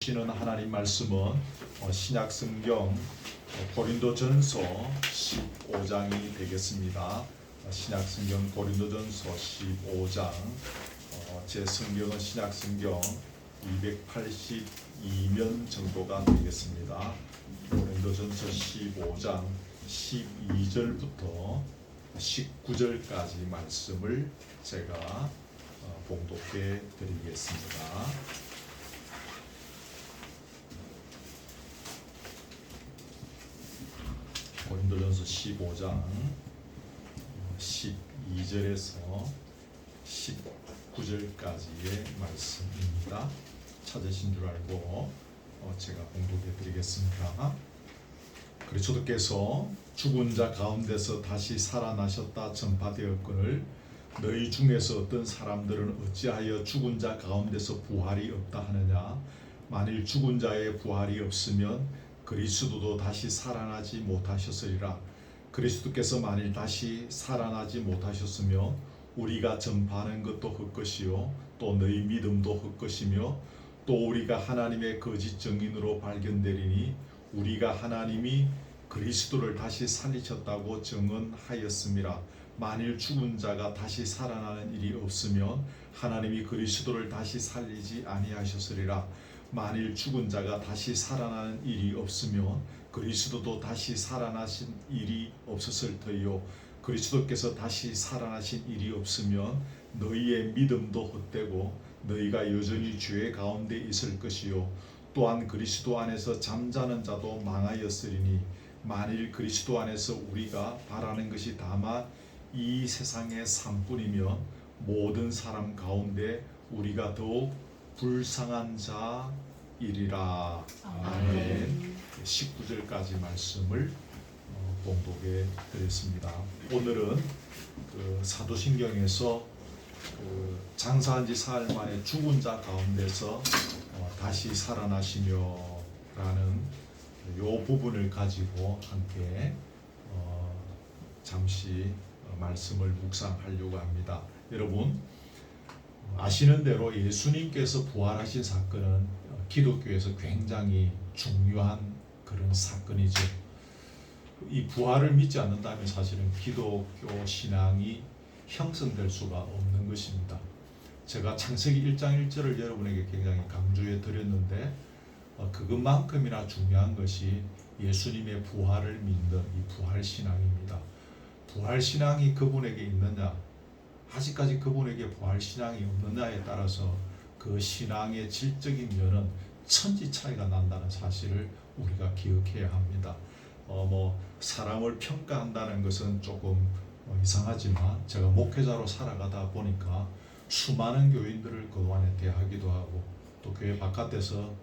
주시는 하나님 말씀은 신약 성경 고린도전서 15장이 되겠습니다. 신약 성경 고린도전서 15장, 제 성경은 신약 성경 282면 정도가 되겠습니다. 고린도전서 15장 12절부터 19절까지 말씀을 제가 봉독해 드리겠습니다. 고린도전서 15장 12절에서 19절까지의 말씀입니다. 찾으신 줄 알고 제가 봉독해 드리겠습니다. 그리스도께서 죽은 자 가운데서 다시 살아나셨다 전파되었거늘 너희 중에서 어떤 사람들은 어찌하여 죽은 자 가운데서 부활이 없다 하느냐. 만일 죽은 자의 부활이 없으면 그리스도도 다시 살아나지 못하셨으리라. 그리스도께서 만일 다시 살아나지 못하셨으면 우리가 전파하는 것도 헛것이요 또 너희 믿음도 헛것이며 또 우리가 하나님의 거짓 증인으로 발견되리니 우리가 하나님이 그리스도를 다시 살리셨다고 증언하였음이라. 만일 죽은 자가 다시 살아나는 일이 없으면 하나님이 그리스도를 다시 살리지 아니하셨으리라. 만일 죽은 자가 다시 살아나는 일이 없으면 그리스도도 다시 살아나신 일이 없었을 터이요 그리스도께서 다시 살아나신 일이 없으면 너희의 믿음도 헛되고 너희가 여전히 죄 가운데 있을 것이요 또한 그리스도 안에서 잠자는 자도 망하였으리니 만일 그리스도 안에서 우리가 바라는 것이 다만 이 세상의 삶뿐이면 모든 사람 가운데 우리가 더욱 불쌍한 자이리라. 아멘. 19절까지 말씀을 봉독해 드렸습니다. 오늘은 사도신경에서 장사한 지 사흘 만에 죽은 자 가운데서 다시 살아나시며라는 요 부분을 가지고 함께 잠시 말씀을 묵상하려고 합니다. 여러분 아시는 대로 예수님께서 부활하신 사건은 기독교에서 굉장히 중요한 그런 사건이죠. 이 부활을 믿지 않는다면 사실은 기독교 신앙이 형성될 수가 없는 것입니다. 제가 창세기 1장 1절을 여러분에게 굉장히 강조해 드렸는데 그것만큼이나 중요한 것이 예수님의 부활을 믿는 이 부활 신앙입니다. 부활 신앙이 그분에게 있느냐, 아직까지 그분에게 부활 신앙이 없느냐에 따라서 그 신앙의 질적인 면은 천지 차이가 난다는 사실을 우리가 기억해야 합니다. 사람을 평가한다는 것은 조금 이상하지만 제가 목회자로 살아가다 보니까 수많은 교인들을 그동안에 대하기도 하고 또 교회 바깥에서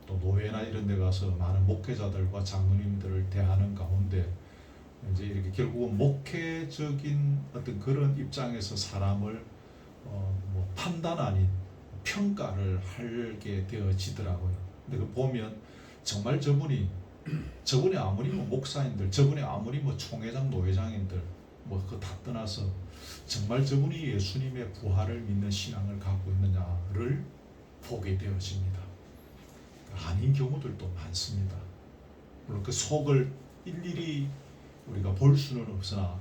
또 노회나 이런 데 가서 많은 목회자들과 장로님들을 대하는 가운데 이제 이렇게 결국은 목회적인 어떤 그런 입장에서 사람을 판단 아닌 평가를 하게 되어지더라고요. 근데 그 보면 정말 저분이 아무리 목사님들, 저분이 아무리 총회장, 노회장인들 그거 다 떠나서 정말 저분이 예수님의 부활을 믿는 신앙을 갖고 있느냐를 보게 되어집니다. 아닌 경우들도 많습니다. 물론 그 속을 일일이 우리가 볼 수는 없으나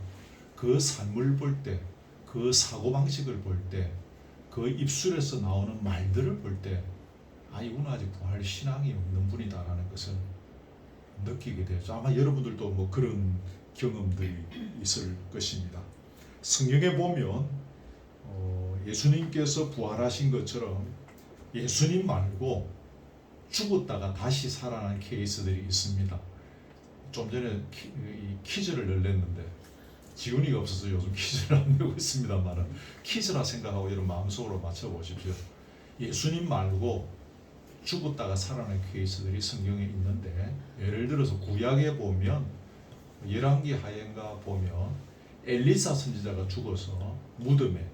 그 삶을 볼 때, 그 사고방식을 볼 때, 그 입술에서 나오는 말들을 볼 때 이분은 아직 부활 신앙이 없는 분이다라는 것을 느끼게 되죠. 아마 여러분들도 그런 경험들이 있을 것입니다. 성경에 보면 예수님께서 부활하신 것처럼 예수님 말고 죽었다가 다시 살아난 케이스들이 있습니다. 좀 전에 퀴즈를 열렸는데 지훈이가 없어서 요즘 퀴즈를 안 내고 있습니다만 퀴즈라 생각하고 여러분 마음속으로 맞춰보십시오. 예수님 말고 죽었다가 살아난 케이스들이 성경에 있는데 예를 들어서 구약에 보면 열왕기 하행가 보면 엘리사 선지자가 죽어서 무덤에,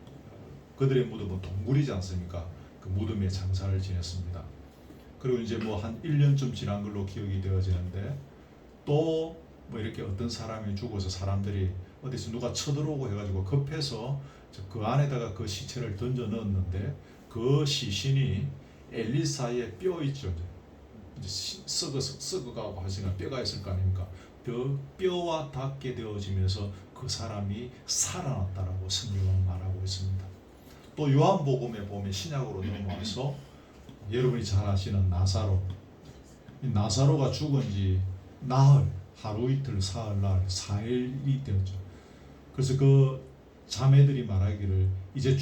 그들의 무덤은 동굴이지 않습니까? 그 무덤에 장사를 지냈습니다. 그리고 이제 한 1년쯤 지난 걸로 기억이 되어지는데 또 이렇게 어떤 사람이 죽어서 사람들이 어디서 누가 쳐들어오고 해가지고 급해서 그 안에다가 그 시체를 던져 넣었는데 그 시신이 엘리사의 뼈 있죠. 이제 썩어가고 하시니까 뼈가 있을 거 아닙니까? 뼈와 닿게 되어지면서 그 사람이 살아났다라고 성경은 말하고 있습니다. 또 요한복음에 보면 신약으로 넘어와서 여러분이 잘 아시는 나사로, 이 나사로가 죽은 지 나흘, 하루 이틀 사흘날 4일이 되었죠. 그래서 그 자매들이 말하기를 이제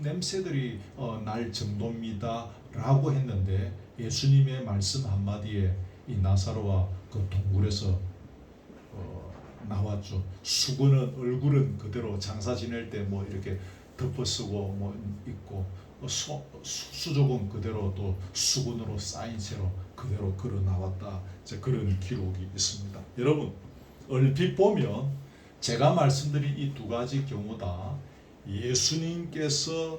냄새들이 날 정도입니다 라고 했는데, 예수님의 말씀 한마디에 이 나사로가 그 동굴에서 나왔죠. 수건은, 얼굴은 그대로 장사 지낼 때 뭐 이렇게 덮어쓰고 뭐 있고, 수족은 그대로 또 수건으로 쌓인 채로 그대로 걸어 나왔다, 이제 그런 기록이 있습니다. 여러분, 얼핏 보면 제가 말씀드린 이 두 가지 경우 다 예수님께서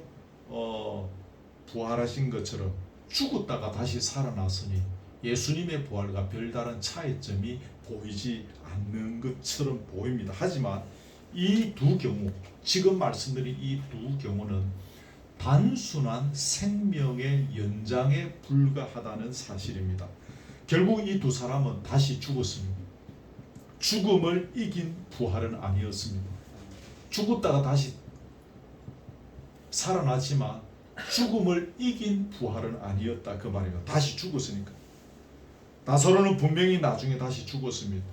부활하신 것처럼 죽었다가 다시 살아났으니 예수님의 부활과 별다른 차이점이 보이지 않는 것처럼 보입니다. 하지만 이 두 경우, 지금 말씀드린 이 두 경우는 단순한 생명의 연장에 불과하다는 사실입니다. 결국 이 두 사람은 다시 죽었습니다. 죽음을 이긴 부활은 아니었습니다. 죽었다가 다시 살아났지만 죽음을 이긴 부활은 아니었다, 그 말이에요. 다시 죽었으니까. 나사로는 분명히 나중에 다시 죽었습니다.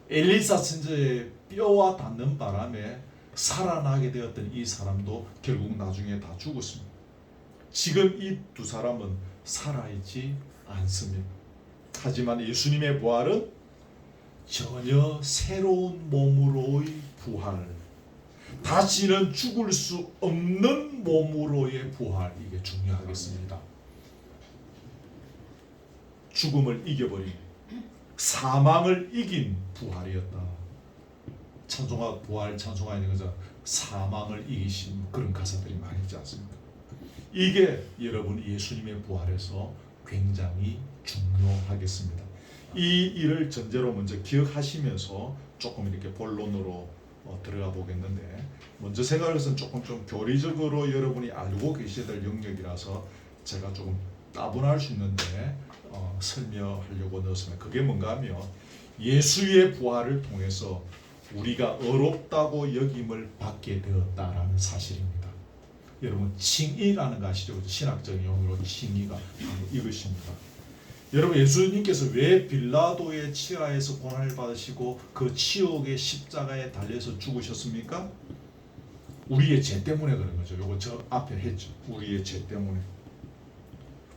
엘리사 선지자의 뼈와 닿는 바람에 살아나게 되었던 이 사람도 결국 나중에 다 죽었습니다. 지금 이 두 사람은 살아있지 않습니다. 하지만 예수님의 부활은 전혀 새로운 몸으로의 부활, 다시는 죽을 수 없는 몸으로의 부활, 이게 중요하겠습니다. 죽음을 이겨버린, 사망을 이긴 부활이었다. 찬송가, 부활 찬송가 있는 거죠. 사망을 이기신 그런 가사들이 많이 있지 않습니까? 이게 여러분 예수님의 부활에서 굉장히 중요하겠습니다. 이 일을 전제로 먼저 기억하시면서 조금 이렇게 본론으로 들어가 보겠는데, 먼저 생각할 것은 조금 좀 교리적으로 여러분이 알고 계셔야 될 영역이라서 제가 조금 따분할 수 있는데 설명하려고 넣었습니다. 그게 뭔가 하면 예수의 부활을 통해서 우리가 의롭다고 여김을 받게 되었다라는 사실입니다. 여러분, 칭의라는 거 아시죠? 신학적 용어로 칭의가 이것입니다. 여러분, 예수님께서 왜 빌라도의 치하에서 고난을 받으시고 그 치욕의 십자가에 달려서 죽으셨습니까? 우리의 죄 때문에 그런 거죠. 요거 저 앞에 했죠. 우리의 죄 때문에.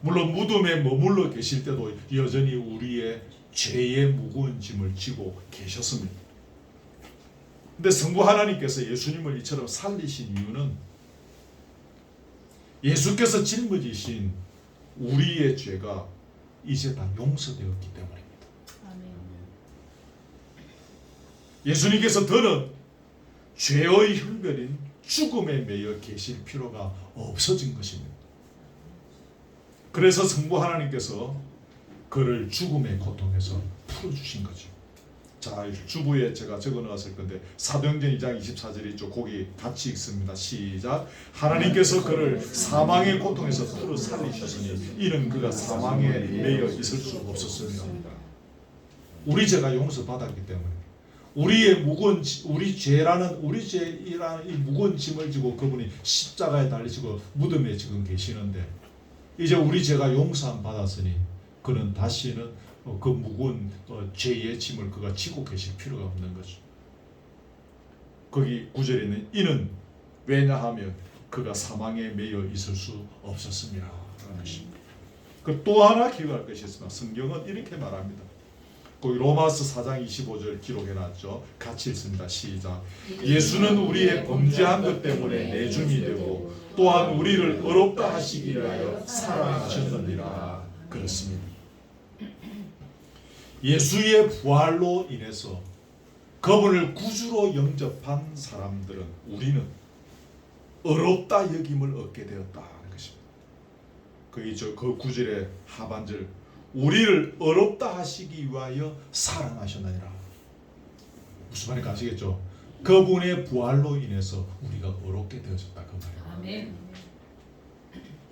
물론 무덤에 머물러 계실 때도 여전히 우리의 죄의 무거운 짐을 지고 계셨습니다. 근데 성부 하나님께서 예수님을 이처럼 살리신 이유는 예수께서 짊어지신 우리의 죄가 이제 다 용서되었기 때문입니다. 아멘. 예수님께서 더는 죄의 형벌인 죽음에 매여 계실 필요가 없어진 것입니다. 그래서 성부 하나님께서 그를 죽음의 고통에서 풀어주신 거죠. 자, 주부에 제가 적어놨을 건데 사도행전 2장 24절이 있죠. 거기 같이 읽습니다. 시작. 하나님께서 그를 사망의 고통에서 풀어 살리셨으니 이는 그가 사망에 매여 있을 수 없었습니다. 우리 죄가 용서받았기 때문에 우리의 무거운 우리 죄라는 이 무거운 짐을 지고 그분이 십자가에 달리시고 무덤에 지금 계시는데, 이제 우리 죄가 용서함 받았으니 그는 다시는 그 무거운 죄의 짐을 그가 지고 계실 필요가 없는 거죠. 거기 9절에 있는 이는 왜냐하면 그가 사망에 매여 있을 수 없었습니다. 그 또 하나 기억할 것이 있습니다. 성경은 이렇게 말합니다. 거기 로마서 4장 25절 기록해놨죠. 같이 읽습니다. 시작. 예수는 우리의 범죄한 것 때문에 내줌이 되고 또한 우리를 의롭다 하시기 위하여 살아나셨느니라. 그렇습니다. 예수의 부활로 인해서 그분을 구주로 영접한 사람들은 우리는 의롭다 여김을 얻게 되었다는 것입니다. 그 9절의 하반절, 우리를 의롭다 하시기 위하여 사랑하셨느니라. 무슨 말인지 아시겠죠? 그분의 부활로 인해서 우리가 의롭게 되어졌다, 그 말이에요. 아멘.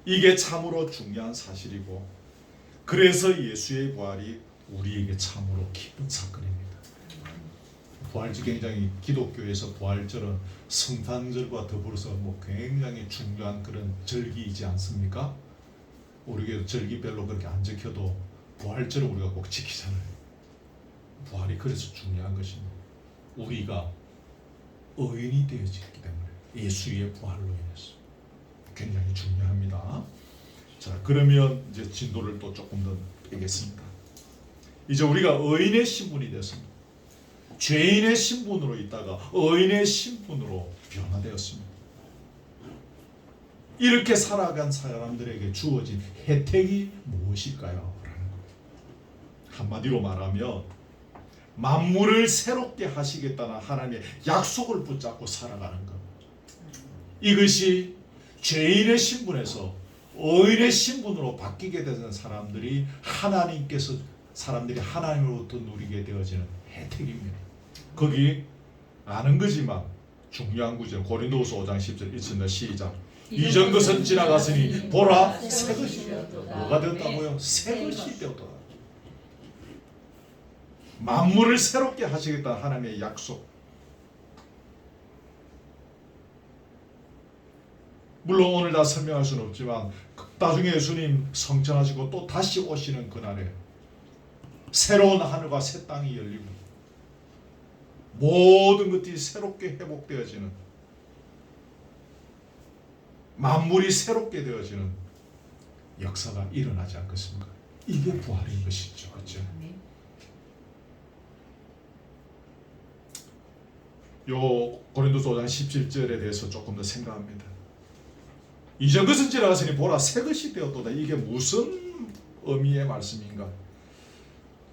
이게 참으로 중요한 사실이고, 그래서 예수의 부활이 우리에게 참으로 기쁜 사건입니다. 부활절 굉장히 기독교에서 부활절은 성탄절과 더불어서 굉장히 중요한 그런 절기이지 않습니까? 우리에게도 절기별로 그렇게 안 지켜도 부활절을 우리가 꼭 지키잖아요. 부활이 그래서 중요한 것입니다. 우리가 의인이 되어지기 때문에 예수의 부활로 인해서 굉장히 중요합니다. 자, 그러면 이제 진도를 또 조금 더 빼겠습니다. 이제 우리가 의인의 신분이 됐습니다. 죄인의 신분으로 있다가 의인의 신분으로 변화되었습니다. 이렇게 살아간 사람들에게 주어진 혜택이 무엇일까요? 라는 겁니다. 한마디로 말하면 만물을 새롭게 하시겠다는 하나님의 약속을 붙잡고 살아가는 것. 이것이 죄인의 신분에서 의인의 신분으로 바뀌게 되는 사람들이 사람들이 하나님으로부터 누리게 되어지는 혜택입니다. 거기 아는 거지만 중요한 구절 고린도후서 5장 10절 읽습니다. 시작. 이전 것은 지나갔으니 보라 새 것이 되었다. 뭐가 되었다고요? 새 것이 되었다. 만물을 새롭게 하시겠다는 하나님의 약속. 물론 오늘 다 설명할 수는 없지만 나중에 예수님 성천하시고 또 다시 오시는 그날에 새로운 하늘과 새 땅이 열리고 모든 것들이 새롭게 회복되어지는, 만물이 새롭게 되어지는 역사가 일어나지 않겠습니까? 이게 부활인 것이죠. 그렇죠? 요 고린도서 5장 17절에 대해서 조금 더 생각합니다. 이전 것은 지나갔으니 보라 새 것이 되었도다. 이게 무슨 의미의 말씀인가?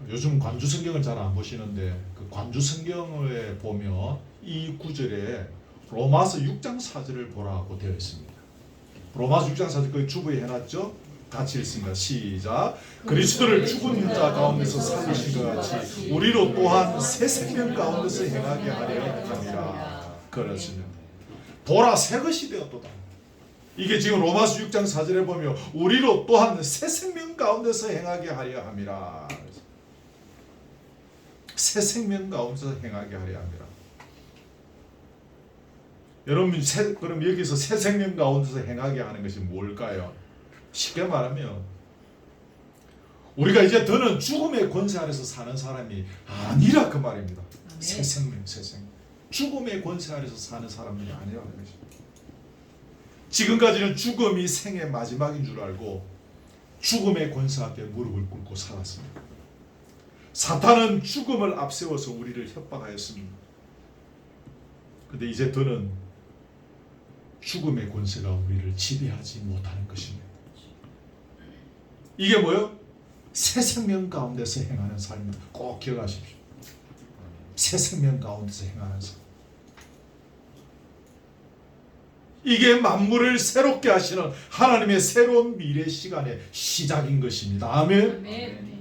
요즘 관주 성경을 잘 안 보시는데 그 관주 성경에 보면 이 구절에 로마서 6장 4절을 보라고 되어 있습니다. 로마서 6장 4절 거기 주부에 해놨죠? 같이 읽습니다. 시작. 그리스도를 죽은 자 가운데서 살리신 것 같이 우리로 또한 새 생명 가운데서 행하게 하려 합니다. 그렇습니다. 보라 새 것이 되었도다. 이게 지금 로마서 6장 4절에 보면 우리로 또한 새 생명 가운데서 행하게 하려 함이라. 새 생명 가운데서 행하게 하려 합니다. 여러분 그럼 여기서 새 생명 가운데서 행하게 하는 것이 뭘까요? 쉽게 말하면 우리가 이제 더는 죽음의 권세 아래서 사는 사람이 아니라 그 말입니다. 새 생명, 새 생명. 죽음의 권세 아래서 사는 사람이 아니라는 것입니다. 지금까지는 죽음이 생의 마지막인 줄 알고 죽음의 권세 앞에 무릎을 꿇고 살았습니다. 사탄은 죽음을 앞세워서 우리를 협박하였습니다. 그런데 이제 더는 죽음의 권세가 우리를 지배하지 못하는 것입니다. 이게 뭐요? 새 생명 가운데서 행하는 삶을 꼭 기억하십시오. 새 생명 가운데서 행하는 삶. 이게 만물을 새롭게 하시는 하나님의 새로운 미래 시간의 시작인 것입니다. 아멘. 아멘.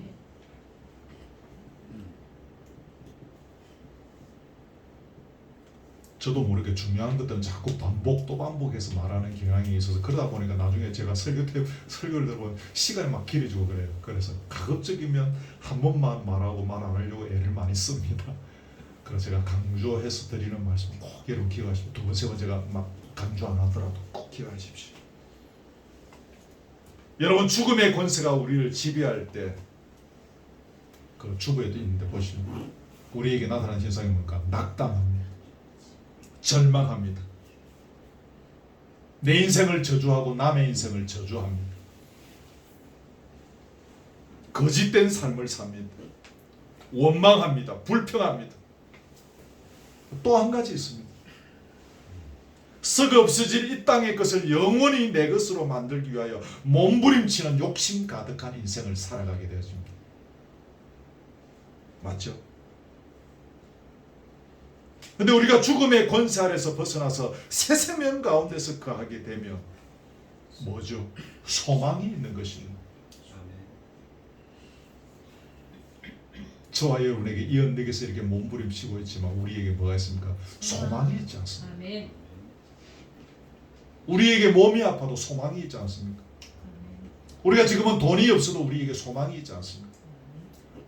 저도 모르게 중요한 것들은 자꾸 또 반복해서 말하는 경향이 있어서 그러다 보니까 나중에 제가 설교를 들어보면 시간이 막 길어지고 그래요. 그래서 가급적이면 한 번만 말하고 말 안 하려고 애를 많이 씁니다. 그래서 제가 강조해서 드리는 말씀 꼭 여러분 기억하십시오. 두 번, 세 번 제가 막 강조 안 하더라도 꼭 기억하십시오. 여러분 죽음의 권세가 우리를 지배할 때 그 주부에도 있는데 보시면 우리에게 나타나는 현상이 뭔가 낙담합니다. 절망합니다. 내 인생을 저주하고 남의 인생을 저주합니다. 거짓된 삶을 삽니다. 원망합니다. 불평합니다. 또 한 가지 있습니다. 썩어 없어질 이 땅의 것을 영원히 내 것으로 만들기 위하여 몸부림치는 욕심 가득한 인생을 살아가게 되어집니다. 맞죠? 근데 우리가 죽음의 권세 아래서 벗어나서 새 생명 가운데서 거하게 되면 뭐죠? 소망이 있는 것입니다. 저와 여러분에게 이 언덕에서 이렇게 몸부림치고 있지만 우리에게 뭐가 있습니까? 소망이 있지 않습니까? 우리에게 몸이 아파도 소망이 있지 않습니까? 우리가 지금은 돈이 없어도 우리에게 소망이 있지 않습니까?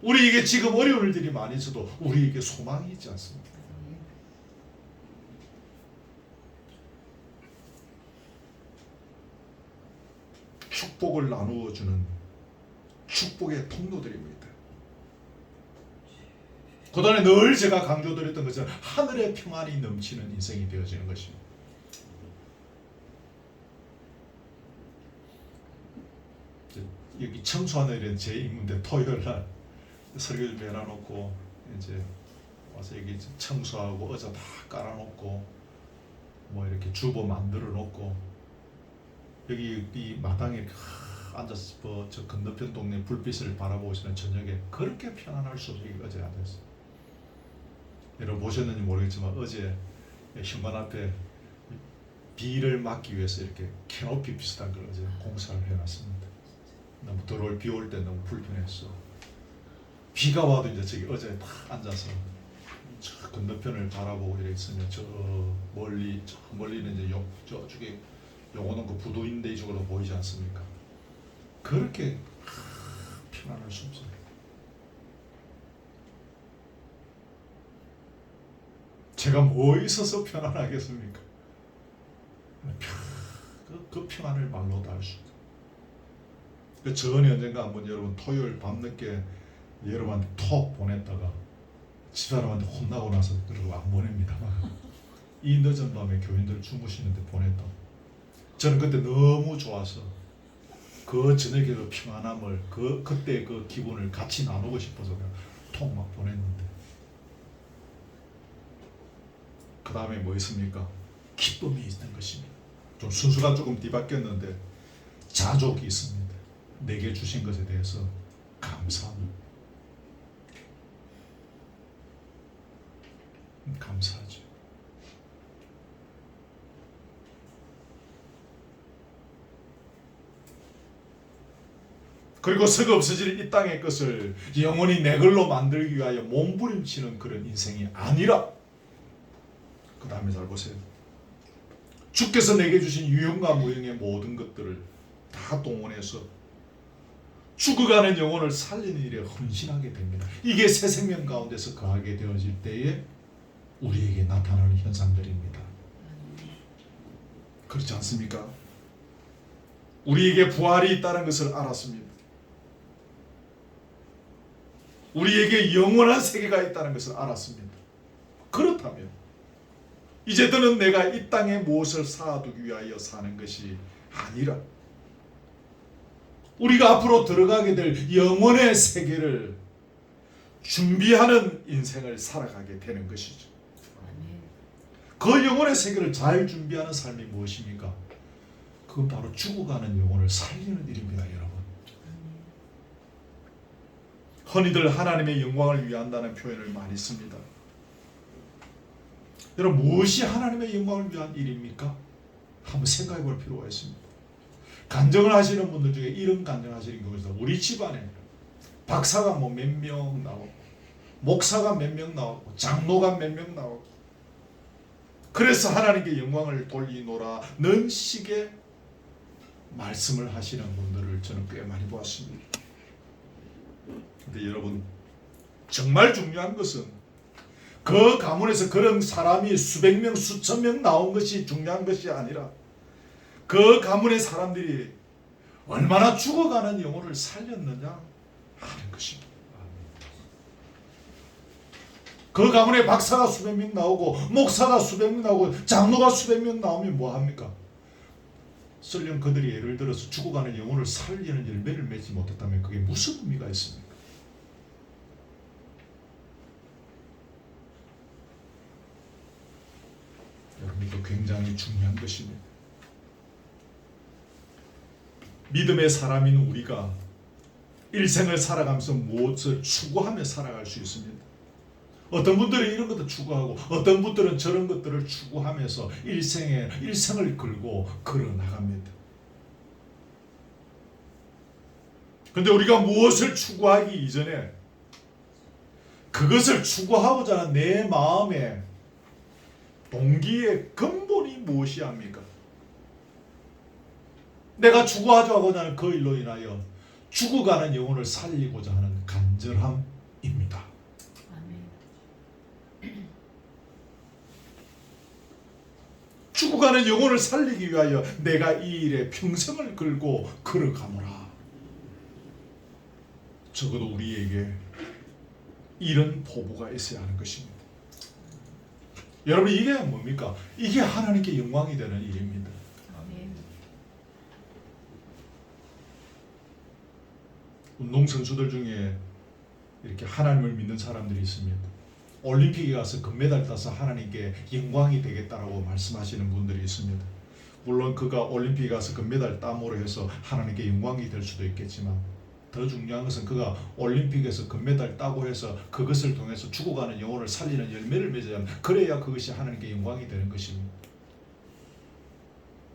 우리에게 지금 어려운 일들이 많이 있어도 우리에게 소망이 있지 않습니까? 축복을 나누어 주는 축복의 통로들입니다. 그동안에 늘 제가 강조드렸던 것처럼 하늘의 평안이 넘치는 인생이 되어지는 것입니다. 여기 청소하는 일은 제 임무인데 토요일 날 설교 좀 해놔놓고 이제 와서 여기 청소하고 의자 다 깔아놓고 뭐 이렇게 주보 만들어 놓고 여기 이 마당에 앉아서 저 건너편 동네 불빛을 바라보고 있는 저녁에 그렇게 편안할 수 없이 어제 앉았어요. 여러분 보셨는지 모르겠지만 어제 현관 앞에 비를 막기 위해서 이렇게 캐노피 비슷한 걸 어제 공사를 해놨습니다. 너무 더러울 비 올 때 너무 불편했어. 비가 와도 이제 저기 어제 딱 앉아서 저 건너편을 바라보고 이렇게 있으면 저 멀리는 이제 저쪽에 요거는 그 부두인데 이쪽으로 보이지 않습니까? 그렇게 편안할 수 없어요. 제가 뭐 있어서 편안하겠습니까? 그 평안을 말로 다 할 수 있어요. 그 전에 언젠가 한번 여러분 토요일 밤늦게 여러분한테 톡 보냈다가 집사람한테 혼나고 나서 그러고 안 보냅니다. 이 늦은 밤에 교인들 주무시는데 보냈다. 저는 그때 너무 좋아서 그 저녁에 그 평안함을 그때 그 기분을 같이 나누고 싶어서 그냥 톡 막 보냈는데 그 다음에 뭐 있습니까? 기쁨이 있는 것입니다. 좀 순수가 조금 뒤바뀌었는데 자족이 있습니다. 내게 주신 것에 대해서 감사하죠. 그리고 썩어 없어질 이 땅의 것을 영원히 내 걸로 만들기 위하여 몸부림치는 그런 인생이 아니라 그 다음에 잘 보세요. 주께서 내게 주신 유형과 무형의 모든 것들을 다 동원해서 죽어가는 영혼을 살리는 일에 헌신하게 됩니다. 이게 새 생명 가운데서 거하게 되어질 때에 우리에게 나타나는 현상들입니다. 그렇지 않습니까? 우리에게 부활이 있다는 것을 알았습니다. 우리에게 영원한 세계가 있다는 것을 알았습니다. 그렇다면 이제 더는 내가 이 땅에 무엇을 쌓아두기 위하여 사는 것이 아니라 우리가 앞으로 들어가게 될 영원의 세계를 준비하는 인생을 살아가게 되는 것이죠. 그 영혼의 세계를 잘 준비하는 삶이 무엇입니까? 그건 바로 죽어가는 영혼을 살리는 일입니다, 여러분. 흔히들 하나님의 영광을 위한다는 표현을 많이 씁니다. 여러분, 무엇이 하나님의 영광을 위한 일입니까? 한번 생각해 볼 필요가 있습니다. 간증을 하시는 분들 중에 이런 간증을 하시는 경우가 있어요. 우리 집안에 박사가 뭐 몇 명 나오고 목사가 몇 명 나오고 장로가 몇 명 나오고 그래서 하나님께 영광을 돌리노라는 식의 말씀을 하시는 분들을 저는 꽤 많이 보았습니다. 근데 여러분, 정말 중요한 것은 그 가문에서 그런 사람이 수백 명, 수천 명 나온 것이 중요한 것이 아니라 그 가문의 사람들이 얼마나 죽어가는 영혼을 살렸느냐 하는 것입니다. 그 가문에 박사가 수백 명 나오고 목사가 수백 명 나오고 장로가 수백 명 나오면 뭐합니까? 설령 그들이 예를 들어서 죽어가는 영혼을 살리는 열매를 맺지 못했다면 그게 무슨 의미가 있습니까? 여러분, 이거 굉장히 중요한 것입니다. 믿음의 사람인 우리가 일생을 살아가면서 무엇을 추구하며 살아갈 수 있습니다. 어떤 분들은 이런 것도 추구하고 어떤 분들은 저런 것들을 추구하면서 일생을 걸고 걸어나갑니다. 그런데 우리가 무엇을 추구하기 이전에 그것을 추구하고자 하는 내 마음의 동기의 근본이 무엇이 합니까? 내가 죽어가지고 하는 그 일로 인하여 죽어가는 영혼을 살리고자 하는 간절함입니다. 죽어가는 영혼을 살리기 위하여 내가 이 일에 평생을 걸고 걸어가노라. 적어도 우리에게 이런 포부가 있어야 하는 것입니다. 여러분, 이게 뭡니까? 이게 하나님께 영광이 되는 일입니다. 운동선수들 중에 이렇게 하나님을 믿는 사람들이 있습니다. 올림픽에 가서 금메달 따서 하나님께 영광이 되겠다라고 말씀하시는 분들이 있습니다. 물론 그가 올림픽에 가서 금메달 땀으로 해서 하나님께 영광이 될 수도 있겠지만, 더 중요한 것은 그가 올림픽에서 금메달 따고 해서 그것을 통해서 죽어가는 영혼을 살리는 열매를 맺어야 하면, 그래야 그것이 하나님께 영광이 되는 것입니다.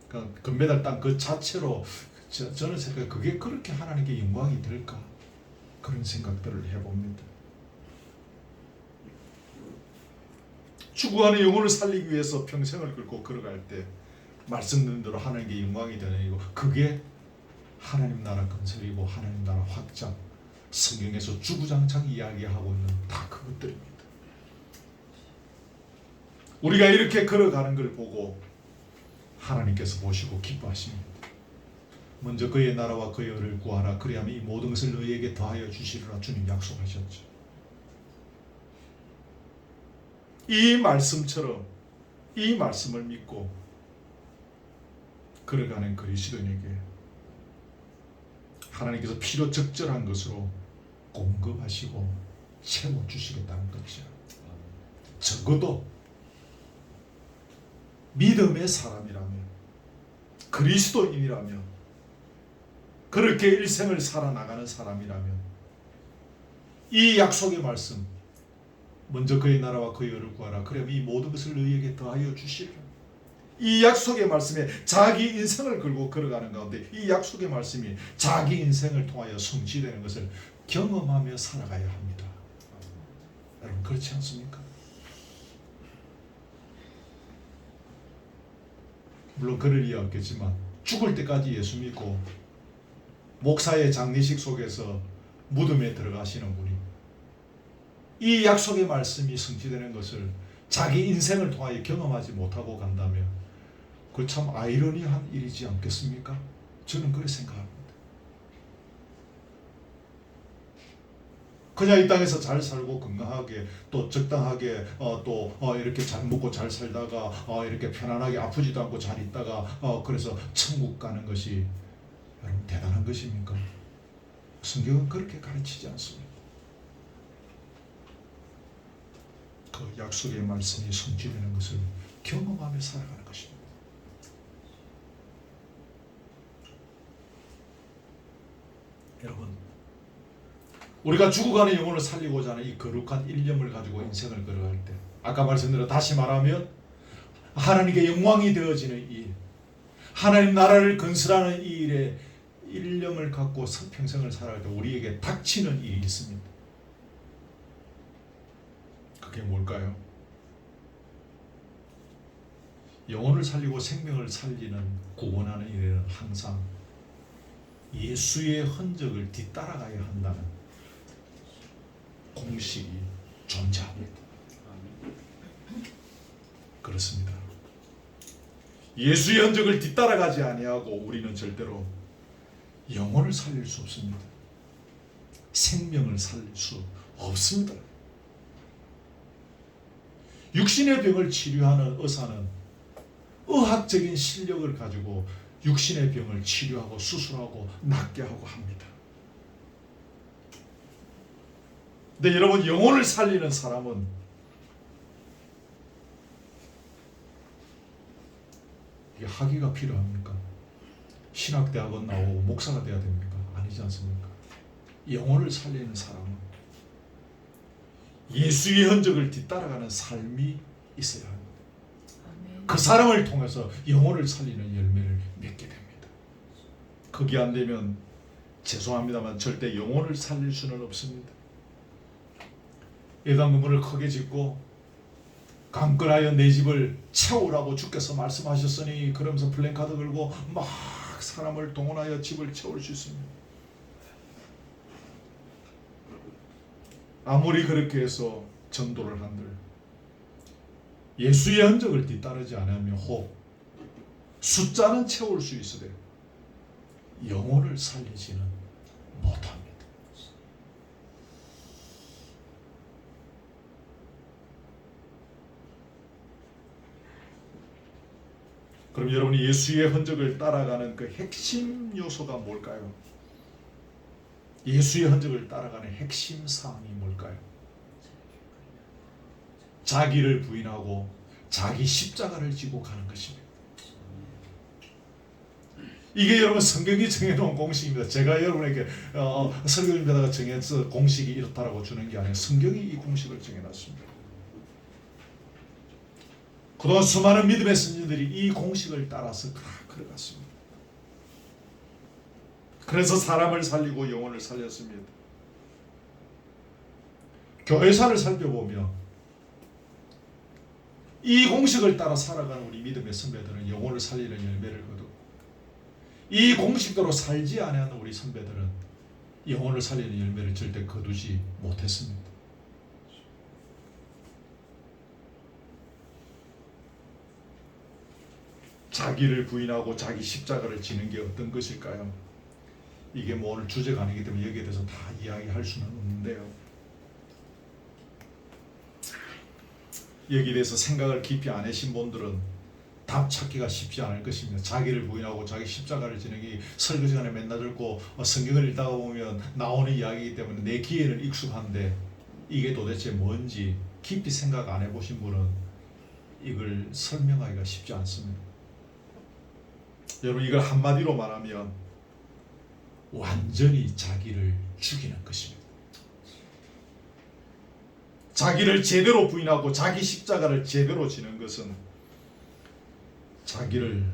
그러니까 금메달 딴 그 자체로 저는 생각해, 그게 그렇게 하나님께 영광이 될까? 그런 생각들을 해봅니다. 죽어가는 영혼을 살리기 위해서 평생을 끌고 걸어갈 때 말씀드린 대로 하나님께 영광이 되는 이고, 그게 하나님 나라 건설이고 하나님 나라 확장, 성경에서 주구장창 이야기하고 있는 다 그것들입니다. 우리가 이렇게 걸어가는 걸 보고 하나님께서 보시고 기뻐하십니다. 먼저 그의 나라와 그의 의를 구하라. 그리하면 이 모든 것을 너희에게 더하여 주시리라. 주님 약속하셨죠. 이 말씀처럼 이 말씀을 믿고 걸어가는 그리스도인에게 하나님께서 필요 적절한 것으로 공급하시고 채워주시겠다는 거죠. 적어도 믿음의 사람이라면, 그리스도인이라면, 그렇게 일생을 살아나가는 사람이라면 이 약속의 말씀, 먼저 그의 나라와 그의 의를 구하라. 그러면 이 모든 것을 너희에게 더하여 주시리라. 이 약속의 말씀에 자기 인생을 걸고 걸어가는 가운데 이 약속의 말씀이 자기 인생을 통하여 성취되는 것을 경험하며 살아가야 합니다. 여러분, 그렇지 않습니까? 물론 그럴 리가 없겠지만, 죽을 때까지 예수 믿고 목사의 장례식 속에서 무덤에 들어가시는 분이 이 약속의 말씀이 성취되는 것을 자기 인생을 통하여 경험하지 못하고 간다면 그 참 아이러니한 일이지 않겠습니까? 저는 그렇게 생각합니다. 그냥 이 땅에서 잘 살고 건강하게 또 적당하게 또 이렇게 잘 먹고 잘 살다가 이렇게 편안하게 아프지도 않고 잘 있다가 그래서 천국 가는 것이 여러분 대단한 것입니까? 성경은 그렇게 가르치지 않습니다. 그 약속의 말씀이 성취되는 것을 경험하며 살아가는 것입니다. 여러분, 우리가 죽어가는 영혼을 살리고자 하는 이 거룩한 일념을 가지고 인생을 걸어갈 때, 아까 말씀드린 다시 말하면 하나님께 영광이 되어지는 일, 하나님 나라를 건설하는 이 일에 일념을 갖고 평생을 살아갈 때 우리에게 닥치는 일이 있습니다. 그게 뭘까요? 영혼을 살리고 생명을 살리는 구원하는 일에는 항상 예수의 흔적을 뒤따라가야 한다는 공식이 존재합니다. 그렇습니다. 예수의 흔적을 뒤따라가지 아니하고 우리는 절대로 영혼을 살릴 수 없습니다. 생명을 살릴 수 없습니다. 육신의 병을 치료하는 의사는 의학적인 실력을 가지고 육신의 병을 치료하고 수술하고 낫게 하고 합니다. 근데 여러분, 영혼을 살리는 사람은 이게 학위가 필요합니까? 신학대학원 나오고 목사가 돼야 됩니까? 아니지 않습니까? 영혼을 살리는 사람은 예수의 흔적을 뒤따라가는 삶이 있어야 합니다. 그 사람을 통해서 영혼을 살리는 열매를 맺게 됩니다. 그게 안 되면 죄송합니다만 절대 영혼을 살릴 수는 없습니다. 예단 건물을 크게 짓고 강건하여 내 집을 채우라고 주께서 말씀하셨으니 그러면서 플랜카드 걸고 막 막 사람을 동원하여 집을 채울 수 있습니다. 아무리 그렇게 해서 전도를 한들 예수의 흔적을 뒤따르지 않으면 혹 숫자는 채울 수 있으되 영혼을 살리지는 못합니다. 그럼 여러분이 예수의 흔적을 따라가는 그 핵심 요소가 뭘까요? 예수의 흔적을 따라가는 핵심 사항이 뭘까요? 자기를 부인하고 자기 십자가를 지고 가는 것입니다. 이게 여러분 성경이 정해놓은 공식입니다. 제가 여러분에게 설교님에다가 정해서 공식이 이렇다라고 주는 게 아니라 성경이 이 공식을 정해놨습니다. 그동안 수많은 믿음의 선진들이 이 공식을 따라서 다 걸어갔습니다. 그래서 사람을 살리고 영혼을 살렸습니다. 교회사를 살펴보면 이 공식을 따라 살아가는 우리 믿음의 선배들은 영혼을 살리는 열매를 거두고, 이 공식대로 살지 않은 우리 선배들은 영혼을 살리는 열매를 절대 거두지 못했습니다. 자기를 부인하고 자기 십자가를 지는 게 어떤 것일까요? 이게 뭐 오늘 주제가 아니기 때문에 여기에 대해서 다 이야기할 수는 없는데요. 여기에 대해서 생각을 깊이 안 하신 분들은 답 찾기가 쉽지 않을 것입니다. 자기를 부인하고 자기 십자가를 지는 게 설교 시간에 맨날 듣고 성경을 읽다가 보면 나오는 이야기이기 때문에 내 귀에는 익숙한데 이게 도대체 뭔지 깊이 생각 안 해보신 분은 이걸 설명하기가 쉽지 않습니다. 여러분, 이걸 한마디로 말하면 완전히 자기를 죽이는 것입니다. 자기를 제대로 부인하고 자기 십자가를 제대로 지는 것은 자기를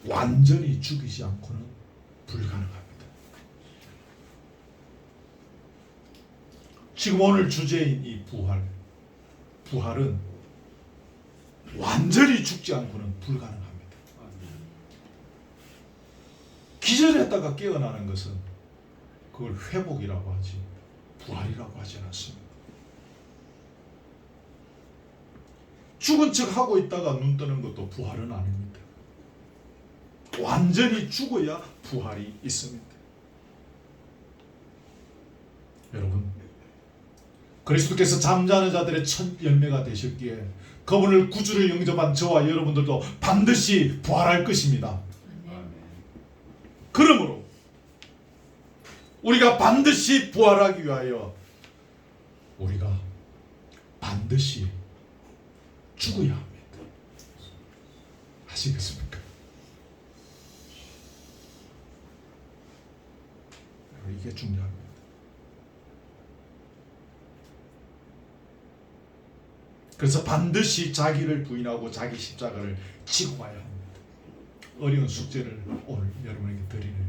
완전히 죽이지 않고는 불가능합니다. 지금 오늘 주제인 이 부활은 완전히 죽지 않고는 불가능합니다. 기절했다가 깨어나는 것은 그걸 회복이라고 하지 부활이라고 하지 않았습니다. 죽은 척 하고 있다가 눈 뜨는 것도 부활은 아닙니다. 완전히 죽어야 부활이 있습니다. 여러분, 그리스도께서 잠자는 자들의 첫 열매가 되셨기에 그분을 구주를 영접한 저와 여러분들도 반드시 부활할 것입니다. 그러므로 우리가 반드시 부활하기 위하여 우리가 반드시 죽어야 합니다. 아시겠습니까? 이게 중요합니다. 그래서 반드시 자기를 부인하고 자기 십자가를 지고 가야 합니다. 어려운 숙제를 오늘 여러분에게 드리네요.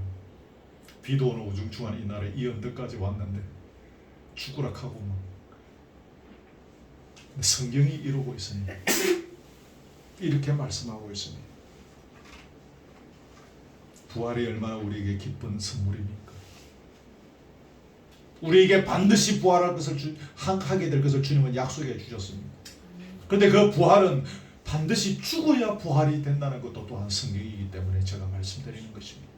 비도 오는 우중충한 이 날에 이 언덕까지 왔는데 죽으라 하고 막 성경이 이루고 있으니 이렇게 말씀하고 있으니 부활이 얼마나 우리에게 기쁜 선물입니까? 우리에게 반드시 부활할 것을 하게 될 것을 주님은 약속해 주셨습니다. 그런데 그 부활은 반드시 죽어야 부활이 된다는 것도 또한 성경이기 때문에 제가 말씀드리는 것입니다.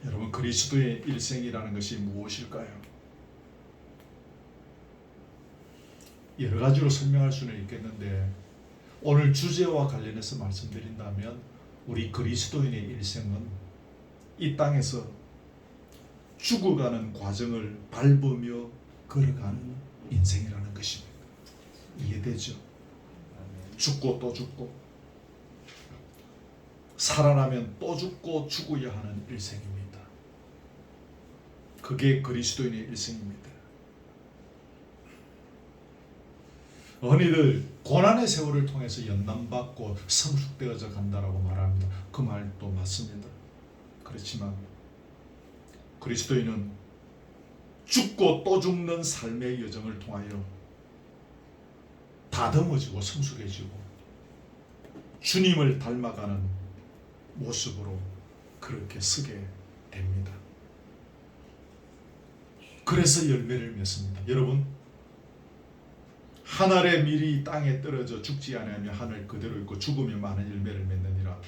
여러분, 그리스도의 일생이라는 것이 무엇일까요? 여러 가지로 설명할 수는 있겠는데 오늘 주제와 관련해서 말씀드린다면 우리 그리스도인의 일생은 이 땅에서 죽어가는 과정을 밟으며 걸어가는 인생이라는 것입니다. 이해되죠? 죽고 또 죽고 살아나면 또 죽고 죽어야 하는 일생입니다. 그게 그리스도인의 일생입니다. 언니들 고난의 세월을 통해서 연단받고 성숙되어져 간다라고 말합니다. 그 말도 맞습니다. 그렇지만 그리스도인은 죽고 또 죽는 삶의 여정을 통하여 다듬어지고 성숙해지고 주님을 닮아가는 모습으로 그렇게 서게 됩니다. 그래서 열매를 맺습니다. 여러분, 한 알의 밀이 땅에 떨어져 죽지 아니하며 하늘 그대로 있고 죽으면 많은 열매를 맺느니라.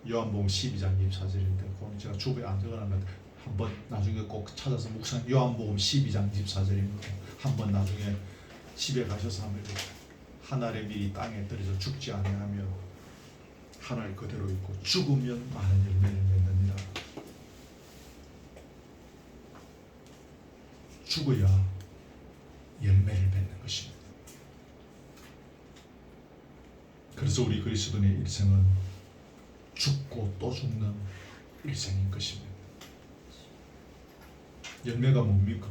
요한복음 12장 24절인데 제가 주부에 안 적어놨는데 한번 나중에 꼭 찾아서 묵상. 요한복음 12장 24절입니다. 한번 나중에 집에 가셔서 한번 읽으세요. 한 알의 밀이 땅에 떨어져 죽지 아니하며 하늘 그대로 있고 죽으면 많은 열매를 맺느니라. 죽어야 열매를 맺는 것입니다. 그래서 우리 그리스도인의 일생은 죽고 또 죽는 일생인 것입니다. 열매가 뭡니까?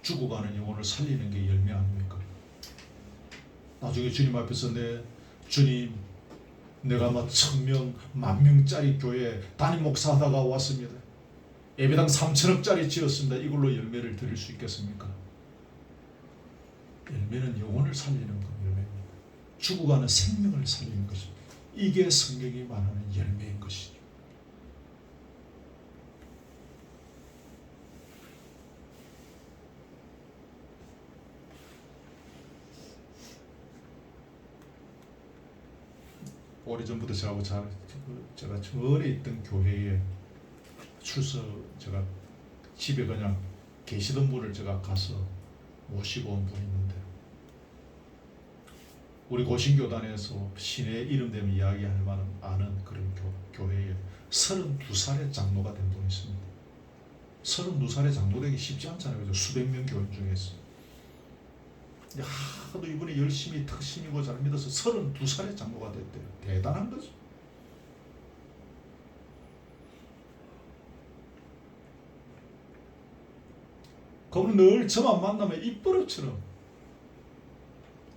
죽어가는 영혼을 살리는 게 열매 아닙니까? 나중에 주님 앞에서 주님, 내가 막 1000명, 10,000명짜리 교회 담임 목사 하다가 왔습니다. 예배당 3,000억짜리 지었습니다. 이걸로 열매를 드릴 수 있겠습니까? 열매는 영혼을 살리는 것, 열매입니다. 죽어가는 생명을 살리는 것입니다. 이게 성경이 말하는 열매인 것이죠. 오래전부터 제가 절에 있던 교회에 제가 집에 그냥 계시던 분을 제가 가서 모시고 온 분이 있는데, 우리 고신교단에서 신의 이름 되면 이야기할 만한 아는 그런 교회에 32살의 장로가 된 분이 있습니다. 32살의 장로 되기 쉽지 않잖아요. 그죠? 수백 명 교인 중에서. 하도 이분이 열심히 특신이고 잘 믿어서 32살의 장로가 됐대요. 대단한 거죠. 그분은 늘 저만 만나면 입버릇처럼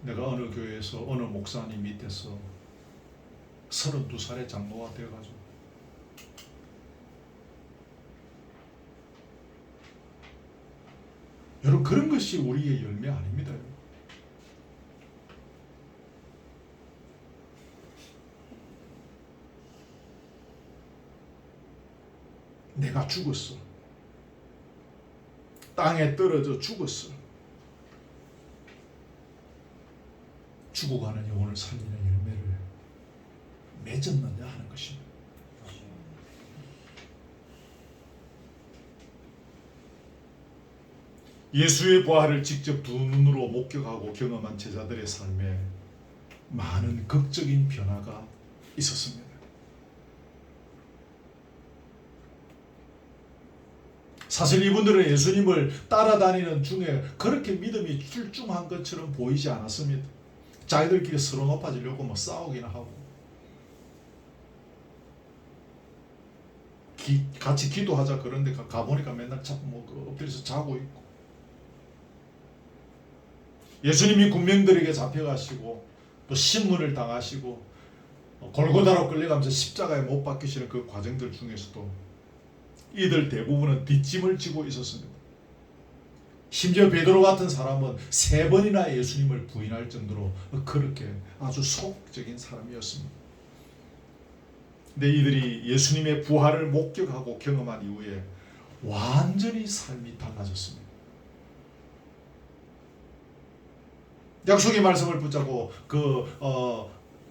내가 어느 교회에서 어느 목사님 밑에서 32살의 장로가 되어가지고 여러분, 그런 것이 우리의 열매 아닙니다. 내가 죽었어. 땅에 떨어져 죽었어. 죽어가는 영혼을 살리는 열매를 맺었느냐 하는 것입니다. 예수의 부활을 직접 두 눈으로 목격하고 경험한 제자들의 삶에 많은 극적인 변화가 있었습니다. 사실 이분들은 예수님을 따라다니는 중에 그렇게 믿음이 출중한 것처럼 보이지 않았습니다. 자기들끼리 서로 높아지려고 싸우기나 하고 같이 기도하자 그런데 가보니까 맨날 엎드려서 자고 있고, 예수님이 군병들에게 잡혀가시고 또 신문을 당하시고 골고다로 끌려가면서 십자가에 못 박히시는 그 과정들 중에서도 이들 대부분은 뒷짐을 지고 있었습니다. 심지어 베드로 같은 사람은 3번이나 예수님을 부인할 정도로 그렇게 아주 소극적인 사람이었습니다. 근데 이들이 예수님의 부활을 목격하고 경험한 이후에 완전히 삶이 달라졌습니다. 약속의 말씀을 붙잡고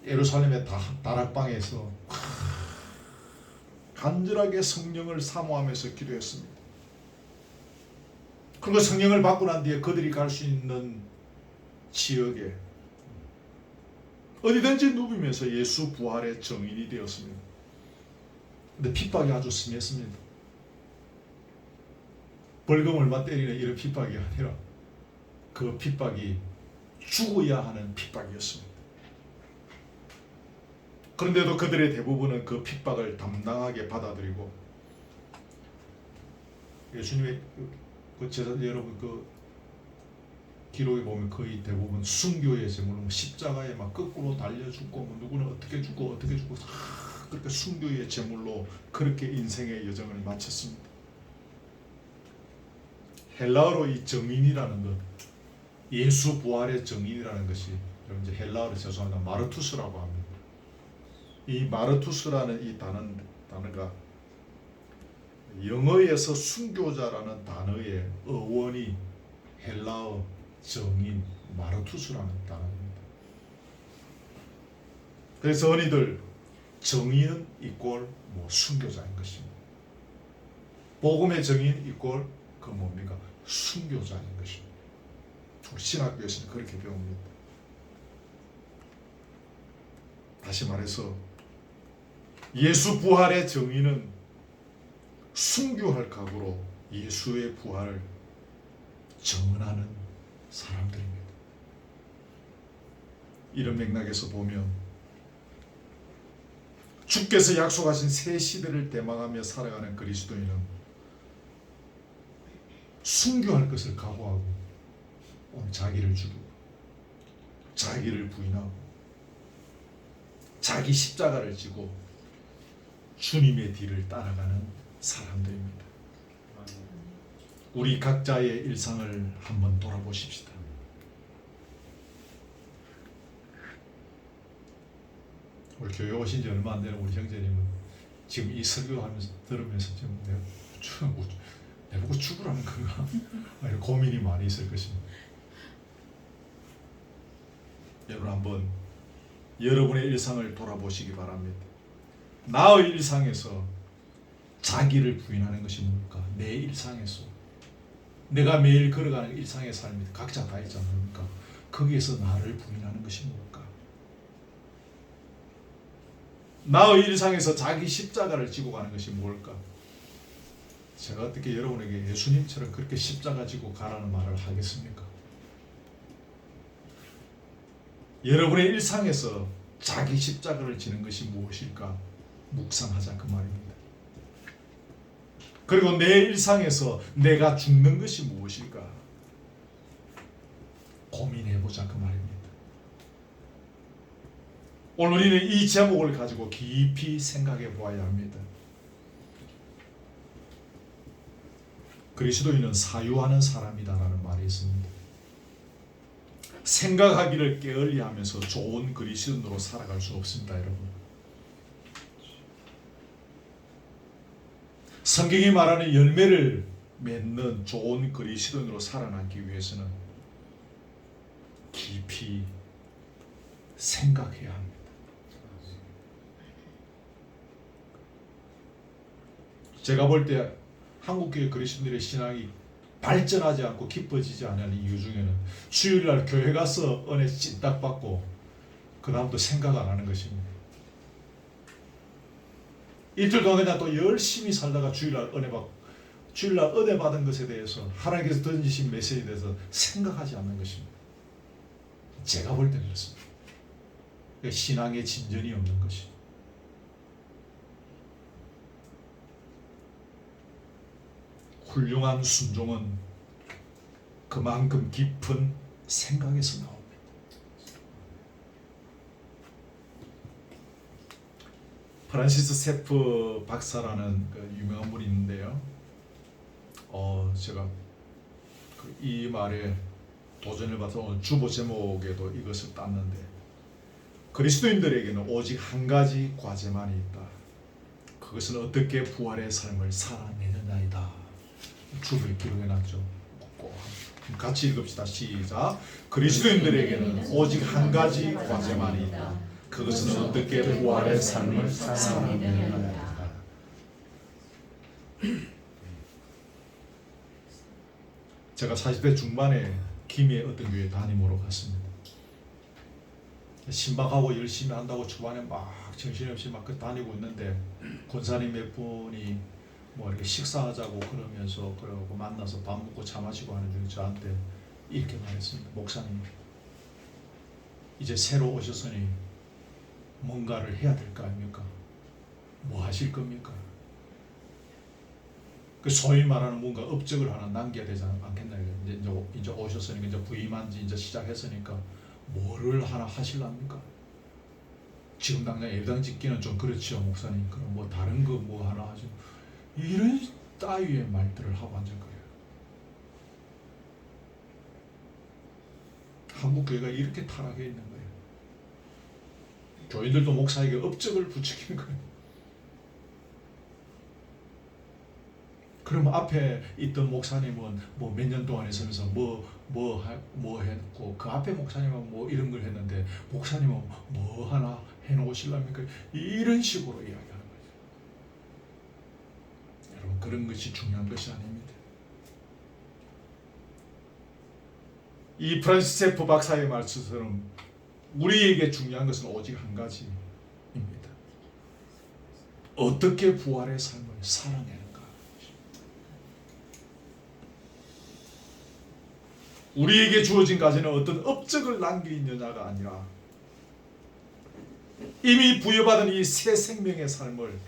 예루살렘의 다락방에서 간절하게 성령을 사모하면서 기도했습니다. 그리고 성령을 받고 난 뒤에 그들이 갈 수 있는 지역에 어디든지 누비면서 예수 부활의 증인이 되었습니다. 근데 핍박이 아주 심했습니다. 벌금 얼마 때리는 이런 핍박이 아니라 그 핍박이 죽어야 하는 핍박이었습니다. 그런데도 그들의 대부분은 그 핍박을 담당하게 받아들이고, 예수님의 그 제자 여러분 그 기록에 보면 거의 대부분 순교의 제물로 십자가에 막 거꾸로 달려 죽고 누구는 어떻게 죽고 그렇게 순교의 제물로 그렇게 인생의 여정을 마쳤습니다. 헬라어로 이 증인이라는 것, 예수 부활의 증인이라는 것이 이제 헬라어로 죄송합니다 마르투스라고 합니다. 이 마르투스라는 이 단어가 영어에서 순교자라는 단어의 어원이 헬라어 정인 마르투스라는 단어입니다. 그래서 언니들 정의는 이꼴 순교자인 것입니다. 복음의 정의는 이꼴 그 뭡니까? 순교자인 것입니다. 우리 신학교에서는 그렇게 배웁니다. 다시 말해서 예수 부활의 정의는 순교할 각오로 예수의 부활을 정언하는 사람들입니다. 이런 맥락에서 보면 주께서 약속하신 새 시대를 대망하며 살아가는 그리스도인은 순교할 것을 각오하고 자기를 죽이고 자기를 부인하고 자기 십자가를 지고 주님의 뒤를 따라가는 사람들입니다. 우리 각자의 일상을 한번 돌아보십시다. 우리 교회 오신 지 얼마 안 되는 우리 형제님은 지금 이 설교하면서 들으면서 지금 내보고 죽으라는 건가? 고민이 많이 있을 것입니다. 여러분 한번 여러분의 일상을 돌아보시기 바랍니다. 나의 일상에서 자기를 부인하는 것이 뭡니까? 내 일상에서 내가 매일 걸어가는 일상의 삶이 각자 다 있지 않습니까? 거기에서 나를 부인하는 것이 뭘까? 나의 일상에서 자기 십자가를 지고 가는 것이 뭘까? 제가 어떻게 여러분에게 예수님처럼 그렇게 십자가 지고 가라는 말을 하겠습니까? 여러분의 일상에서 자기 십자가를 지는 것이 무엇일까? 묵상하자 그 말입니다. 그리고 내 일상에서 내가 죽는 것이 무엇일까? 고민해보자 그 말입니다. 오늘 우리는 이 제목을 가지고 깊이 생각해 보아야 합니다. 그리스도인은 사유하는 사람이다라는 말이 있습니다. 생각하기를 게을리하면서 좋은 그리스도인으로 살아갈 수 없습니다, 여러분. 성경이 말하는 열매를 맺는 좋은 그리스도인으로 살아남기 위해서는 깊이 생각해야 합니다. 제가 볼 때 한국교회 그리스도인들의 신앙이 발전하지 않고 깊어지지 않는 이유 중에는 주일날 교회 가서 은혜 찐딱 받고 그 다음부터 생각 안 하는 것입니다. 이틀 동안 그냥 또 열심히 살다가 주일날 은혜 받은 것에 대해서 하나님께서 던지신 메시지에 대해서 생각하지 않는 것입니다. 제가 볼 때는 그렇습니다. 신앙의 진전이 없는 것입니다. 훌륭한 순종은 그만큼 깊은 생각에서 나옵니다. 프란시스 세프 박사라는 그 유명한 분이 있는데요. 제가 이 말에 도전을 받아서 오늘 주보 제목에도 이것을 땄는데, 그리스도인들에게는 오직 한 가지 과제만이 있다. 그것은 어떻게 부활의 삶을 살아내느냐이다. 주를 기록해놨죠. 같이 읽읍시다. 시작. 그리스도인들에게는 오직 한 가지 과제만이 있다. 그것은 어떻게 부활의 삶을 살아내느냐이다. 제가 40대 중반에 김해 어떤 교회 담임으로 갔습니다. 신방하고 열심히 한다고 초반에 막 정신없이 막 다니고 있는데 권사님 몇 분이 뭐 이렇게 식사하자고 그러면서 그러고 만나서 밥 먹고 차 마시고 하는데 저한테 이렇게 말했습니다. 목사님, 이제 새로 오셨으니 뭔가를 해야 될 거 아닙니까? 뭐 하실 겁니까? 그 소위 말하는 뭔가 업적을 하나 남겨야 되지 않겠나? 이제 오셨으니까 이제 부임한 지 이제 시작했으니까 뭐를 하나 하실랍니까? 지금 당장 예배당 짓기는 좀 그렇지요, 목사님. 그럼 뭐 다른 거 뭐 하나 하죠. 이런 따위의 말들을 하고 앉은 거예요. 한국 교회가 이렇게 타락해 있는 거예요. 교인들도 목사에게 업적을 부추기는 거예요. 그럼 앞에 있던 목사님은 뭐 몇 년 동안 있으면서 뭐 했고, 그 앞에 목사님은 뭐 이런 걸 했는데 목사님은 뭐 하나 해놓으시려니까 이런 식으로 이야기하는 거죠. 여러분, 그런 것이 중요한 것이 아닙니다. 이 프란시스 세프 박사의 말씀처럼 우리에게 중요한 것은 오직 한 가지입니다. 어떻게 부활의 삶을 살아내는가. 우리에게 주어진 가지는 어떤 업적을 남기느냐가 아니라 이미 부여받은 이 새 생명의 삶을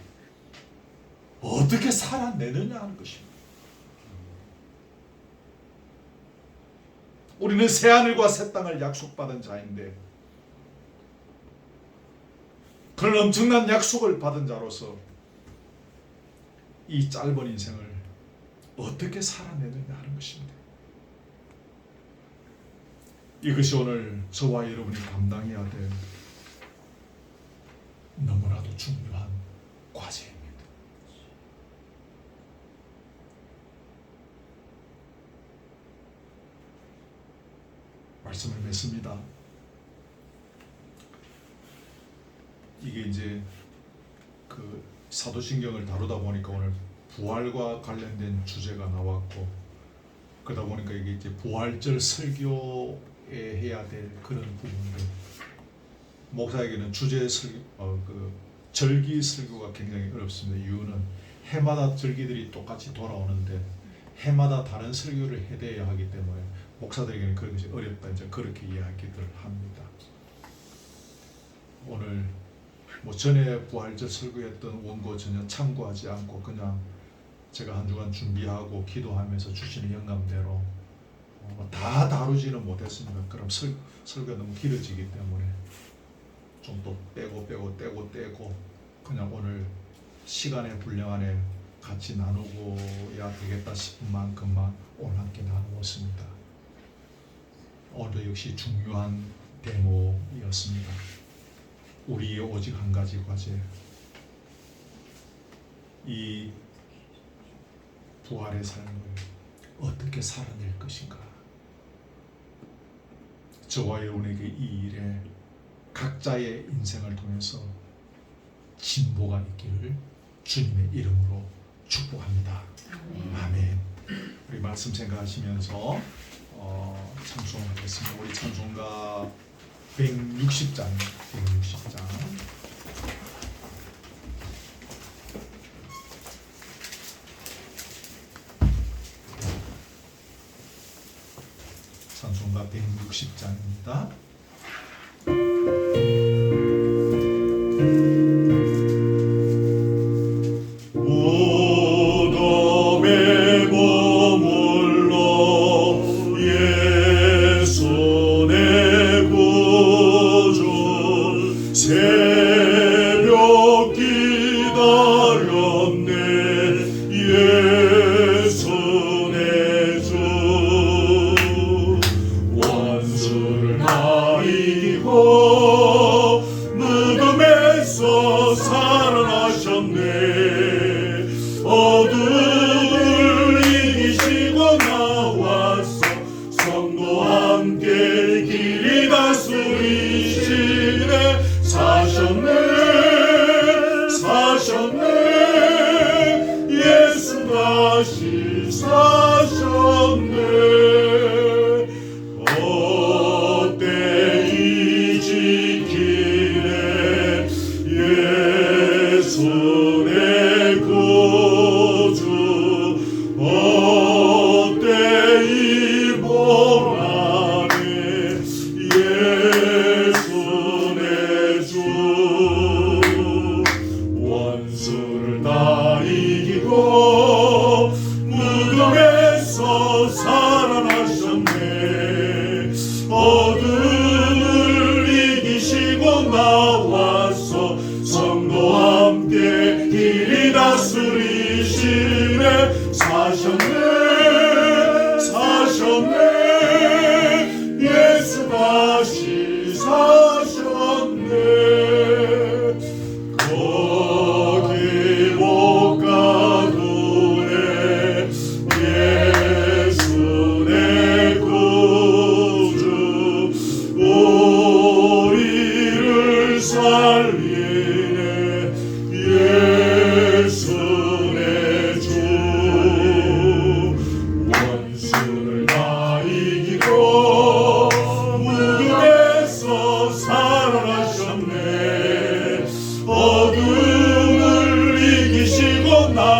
어떻게 살아내느냐 하는 것입니다. 우리는 새 하늘과 새 땅을 약속받은 자인데, 그런 엄청난 약속을 받은 자로서 이 짧은 인생을 어떻게 살아내느냐 하는 것입니다. 이것이 오늘 저와 여러분이 감당해야 될 너무나도 중요한 과제입니다. 말씀을 맺습니다. 이게 이제 그 사도신경을 다루다 보니까 오늘 부활과 관련된 주제가 나왔고, 그러다 보니까 이게 이제 부활절 설교에 해야 될 그런 부분들, 목사에게는 절기 설교가 굉장히 어렵습니다. 이유는 해마다 절기들이 똑같이 돌아오는데 해마다 다른 설교를 해대야 하기 때문에 목사들에게는 그런 것이 어렵다, 이제 그렇게 이야기들 합니다. 오늘 뭐 전에 부활절 설교했던 원고 전혀 참고하지 않고 그냥 제가 한 주간 준비하고 기도하면서 주시는 영감대로 다 다루지는 못했습니다. 그럼 설교가 너무 길어지기 때문에 좀 또 떼고 그냥 오늘 시간의 분량 안에 같이 나누고야 되겠다 싶은 만큼만 오늘 함께 나누었습니다. 오늘도 역시 중요한 대목이었습니다. 우리의 오직 한 가지 과제, 이 부활의 삶을 어떻게 살아낼 것인가. 저와 여러분에게 이 일에 각자의 인생을 통해서 진보가 있기를 주님의 이름으로 축복합니다. 아멘. 우리 말씀 생각하시면서 찬송하겠습니다. 우리 찬송가 160장. 찬송가 160장입니다. 원수를 다 이기고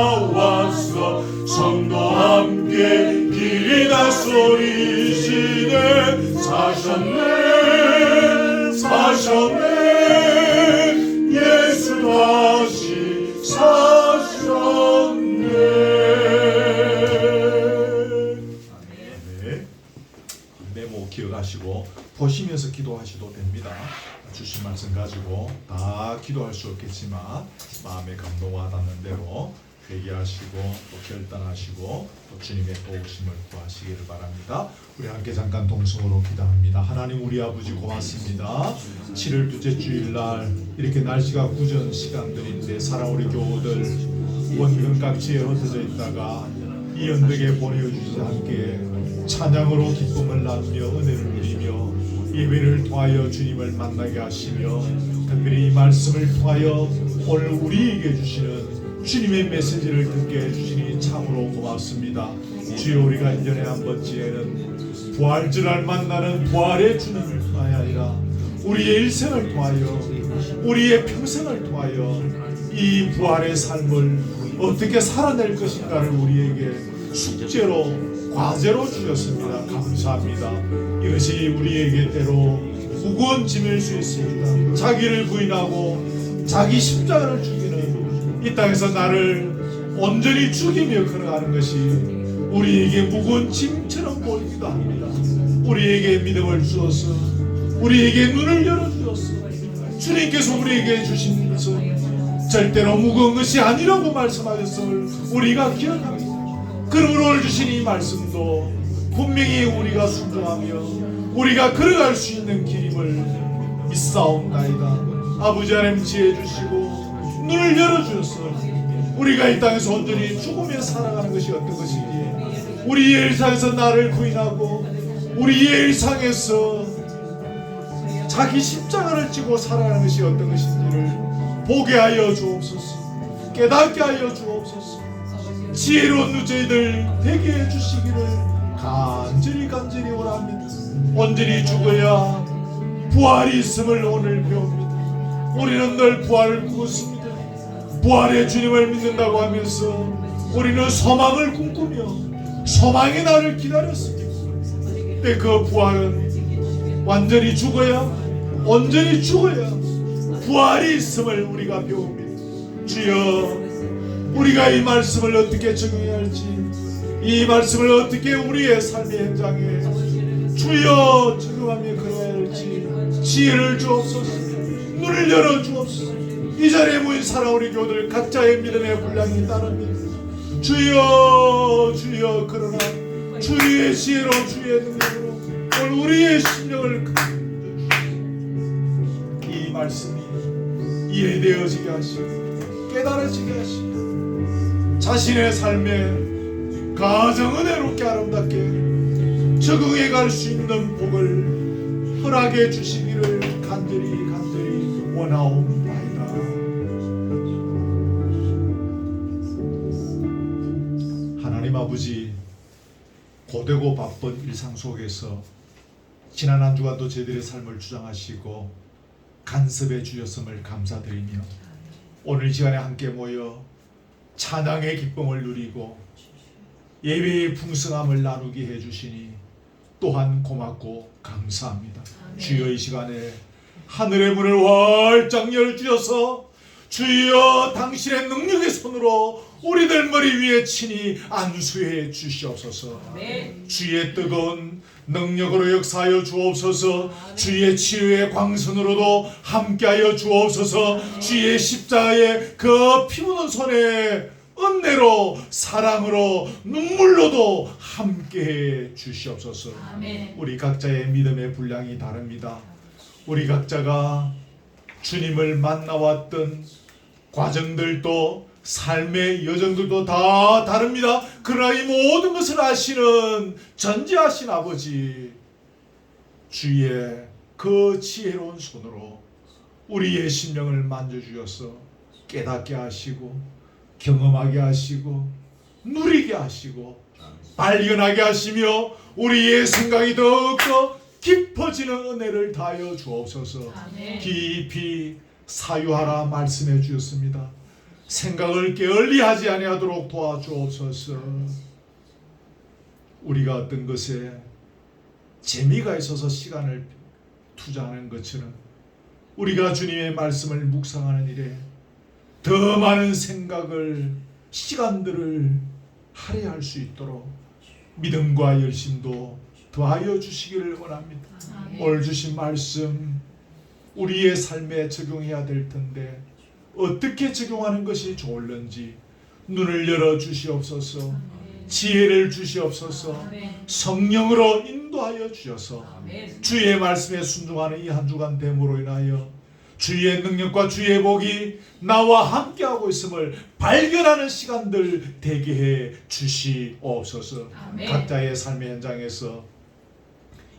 나와서 성도 함께 길이나 소리시네. 사셨네 사셨네 예수 다시 사셨네. 네. 메모 기억하시고 보시면서 기도하셔도 됩니다. 주신 말씀 가지고 다 기도할 수 없겠지만 마음에 감동 와닿는 대로 회개하시고 또 결단하시고 또 주님의 도우심을 구하시기를 바랍니다. 우리 함께 잠깐 동성으로 기도합니다. 하나님 우리 아버지 고맙습니다. 7월 둘째 주일날 이렇게 날씨가 구전 시간들인데 사랑 우리 교우들 원근 각지에 흩어져 있다가 이 언덕에 보내주시지 함께 찬양으로 기쁨을 나누며 은혜를 누리며 예배를 통하여 주님을 만나게 하시며 특별히 이 말씀을 통하여 오늘 우리에게 주시는 주님의 메시지를 듣게 해주시니 참으로 고맙습니다. 주여 우리가 1년에 한 번쯤에는 부활절을 만나는 부활의 주님을 통하여 아니라 우리의 일생을 통하여 우리의 평생을 통하여 이 부활의 삶을 어떻게 살아낼 것인가를 우리에게 숙제로 과제로 주셨습니다. 감사합니다. 이것이 우리에게 때로 무거운 짐일 수 있습니다. 자기를 부인하고 자기 십자가를 죽이는 이 땅에서 나를 온전히 죽이며 걸어가는 것이 우리에게 무거운 짐처럼 보이기도 합니다. 우리에게 믿음을 주어서 우리에게 눈을 열어주었어. 주님께서 우리에게 주신 것은 절대로 무거운 것이 아니라고 말씀하셨음을 우리가 기억합니다. 그러므로 오늘 주신 이 말씀도 분명히 우리가 순종하며 우리가 걸어갈 수 있는 길임을 믿사옵나이다. 아버지 하나님 지혜 주시고 눈을 열어주셨어. 우리가 이 땅에서 온전히 죽으며 살아가는 것이 어떤 것인지, 우리의 일상에서 나를 부인하고 우리의 일상에서 자기 십자가를 지고 살아가는 것이 어떤 것인지를 보게 하여 주옵소서. 깨닫게 하여 주옵소서. 지혜로운 저희들 되게 해주시기를 간절히 원합니다. 온전히 죽어야 부활이 있음을 오늘 배웁니다. 우리는 늘 부활을 꾸었습니다. 부활의 주님을 믿는다고 하면서 우리는 소망을 꿈꾸며 소망의 날을 기다렸습니다. 근데 그 부활은 완전히 죽어야, 온전히 죽어야 부활이 있음을 우리가 배웁니다. 주여, 우리가 이 말씀을 어떻게 적용해야 할지, 이 말씀을 어떻게 우리의 삶의 현장에 주여 적용하며 걸어야 할지 지혜를 주옵소서. 눈을 열어 주옵소서. 이 자리에 모인 사랑 우리 교들 각자의 믿음의 분량이 따릅니다. 주여 주여, 그러나 주의 지혜로 주의 능력으로 오늘 우리의 심령을 이 말씀이 이해되어지게 하시고 깨달아지게 하시고 자신의 삶에 가장 은혜롭게 아름답게 적응해 갈 수 있는 복을 허락해 주시기를 간절히 원하옵나이다. 하나님 아버지, 고되고 바쁜 일상 속에서 지난 한 주간도 저희들의 삶을 주장하시고 간섭해 주셨음을 감사드리며 오늘 시간에 함께 모여 찬양의 기쁨을 누리고 예배의 풍성함을 나누게 해주시니 또한 고맙고 감사합니다. 주여, 이 시간에 하늘의 문을 활짝 열주셔서 주여 당신의 능력의 손으로 우리들 머리 위에 친히 안수해 주시옵소서. 주의 뜨거운 능력으로 역사하여 주옵소서. 주의 치유의 광선으로도 함께하여 주옵소서. 주의 십자가의 그 피 묻은 손에 은혜로 사랑으로 눈물로도 함께해 주시옵소서. 우리 각자의 믿음의 분량이 다릅니다. 우리 각자가 주님을 만나왔던 과정들도 삶의 여정들도 다 다릅니다. 그러나 이 모든 것을 아시는 전지하신 아버지, 주의 그 지혜로운 손으로 우리의 심령을 만져주셔서 깨닫게 하시고 경험하게 하시고 누리게 하시고 발견하게 하시며 우리의 생각이 더욱더 깊어지는 은혜를 다하여 주옵소서. 깊이 사유하라 말씀해 주셨습니다. 생각을 게을리하지 아니하도록 도와주옵소서. 우리가 어떤 것에 재미가 있어서 시간을 투자하는 것처럼 우리가 주님의 말씀을 묵상하는 일에 더 많은 생각을, 시간들을 할애할 수 있도록 믿음과 열심도 더하여 주시기를 원합니다. 오늘 주신 말씀 우리의 삶에 적용해야 될 텐데 어떻게 적용하는 것이 좋을는지 눈을 열어 주시옵소서. 지혜를 주시옵소서. 성령으로 인도하여 주셔서 주의 말씀에 순종하는 이 한 주간 됨으로 인하여 주의 능력과 주의 복이 나와 함께하고 있음을 발견하는 시간들 되게 해 주시옵소서. 각자의 삶의 현장에서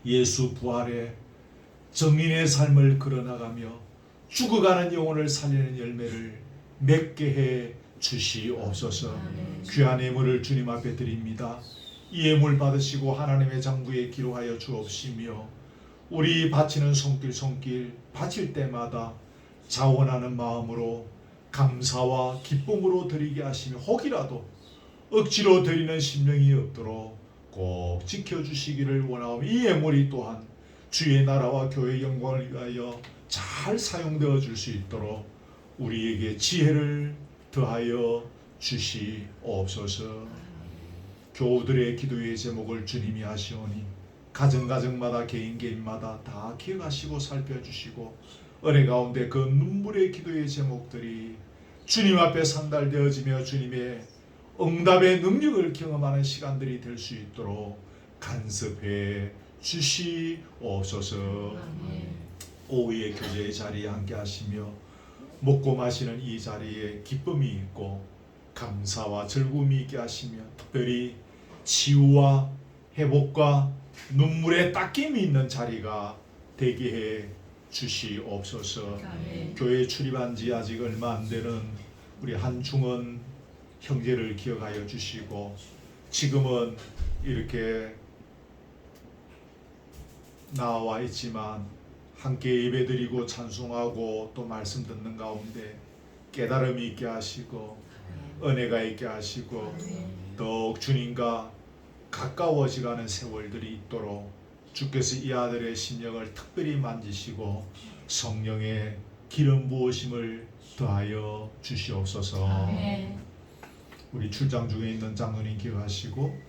예수 부활의 정인의 삶을 걸어나가며 죽어가는 영혼을 살리는 열매를 맺게 해 주시옵소서. 귀한 예물을 주님 앞에 드립니다. 이 예물 받으시고 하나님의 장부에 기록하여 주옵시며 우리 바치는 손길 바칠 때마다 자원하는 마음으로 감사와 기쁨으로 드리게 하시며 혹이라도 억지로 드리는 심령이 없도록 꼭 지켜주시기를 원하오며 이 예물이 또한 주의 나라와 교회의 영광을 위하여 잘 사용되어 줄 수 있도록 우리에게 지혜를 더하여 주시옵소서. 교우들의 기도의 제목을 주님이 하시오니 가정마다 개인마다 다 기억하시고 살펴주시고 은혜 가운데 그 눈물의 기도의 제목들이 주님 앞에 상달되어지며 주님의 응답의 능력을 경험하는 시간들이 될 수 있도록 간섭해 주시옵소서. 오후의 교제의 자리에 함께 하시며 먹고 마시는 이 자리에 기쁨이 있고 감사와 즐거움이 있게 하시며 특별히 치유와 회복과 눈물의 닦임이 있는 자리가 되게 해 주시옵소서. 교회에 출입한 지 아직 얼마 안 되는 우리 한중원 형제를 기억하여 주시고 지금은 이렇게 나와 있지만 함께 예배드리고 찬송하고 또 말씀 듣는 가운데 깨달음이 있게 하시고 은혜가 있게 하시고 더욱 주님과 가까워지가는 세월들이 있도록 주께서 이 아들의 심령을 특별히 만지시고 성령의 기름 부으심을 더하여 주시옵소서. 우리 출장 중에 있는 장로님 기억하시고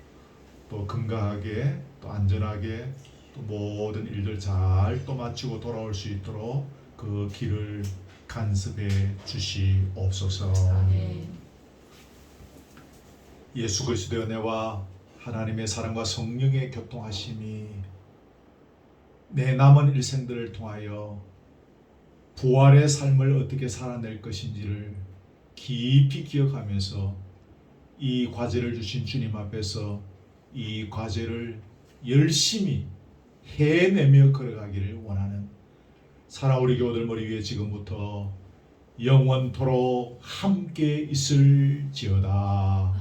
또 건강하게 또 안전하게 또 모든 일들 잘 또 마치고 돌아올 수 있도록 그 길을 간섭해 주시옵소서. 예수 그리스도의 은혜와 하나님의 사랑과 성령의 교통하심이 내 남은 일생들을 통하여 부활의 삶을 어떻게 살아낼 것인지를 깊이 기억하면서 이 과제를 주신 주님 앞에서 이 과제를 열심히 해내며 걸어가기를 원하는 살아오리 교우들 머리 위에 지금부터 영원토록 함께 있을지어다.